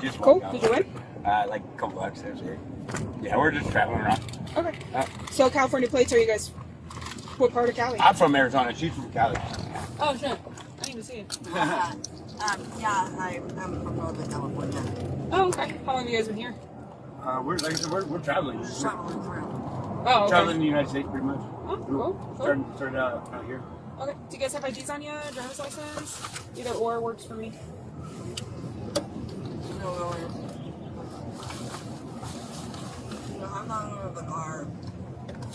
Just cool. Did you win? Like a couple bucks, actually. Yeah, we're just traveling around. Okay. So California plates, are you guys, what part of Cali? I'm from Arizona. She's from Cali. Oh, shit. I didn't even see it. Yeah, I'm from Northern California. Oh, okay. How long have you guys been here? We're like I said, we're traveling. Traveling through. Oh, okay. Traveling in the United States, pretty much. Oh, cool. Started out here. Okay. Do you guys have IDs on you? Driver's license? Either or works for me. No, I'm not over the car.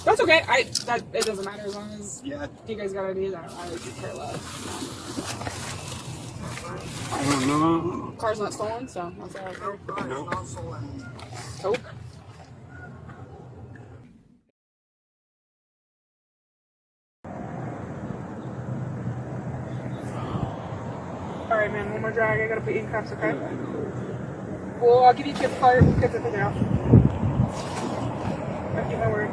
That's okay. It doesn't matter as long as Yeah. you guys got IDs. I could care less. I don't know. Car's not stolen, so that's all I care. No. Not stolen. Cool. Alright, man, one more drag. I gotta put you in cuffs, okay? Well, I'll give you a gift card. We'll get it out. I'll keep my word.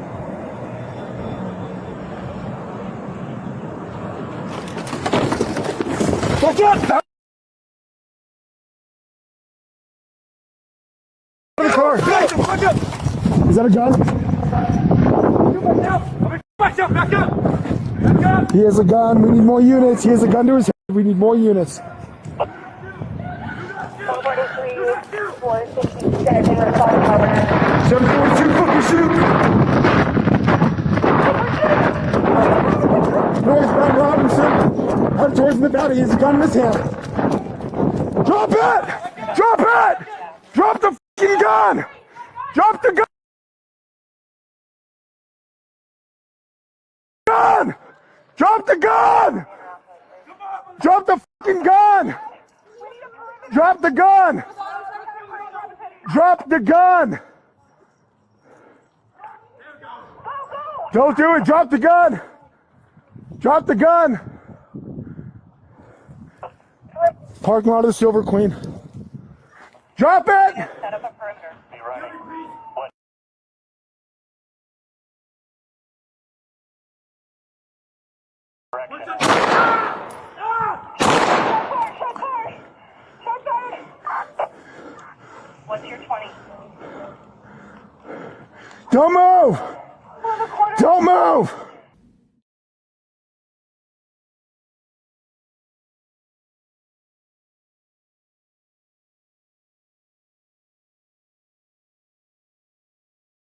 Watch out! The car. Is that a gun? Back up! He has a gun. We need more units. He has a gun to his head. We need more units. Fucking shoot! Northbound Robinson. Head towards Nevada. He has a gun in his hand. Drop it! Drop it! Drop the fucking gun! Drop the gun! Drop the gun! Drop the fucking gun! Drop the gun! Drop the gun! Don't do it! Drop the gun! Drop the gun! Parking lot of the Silver Queen. Drop it! Set up a perimeter. Be ready. What's your 20? Don't move! Don't move!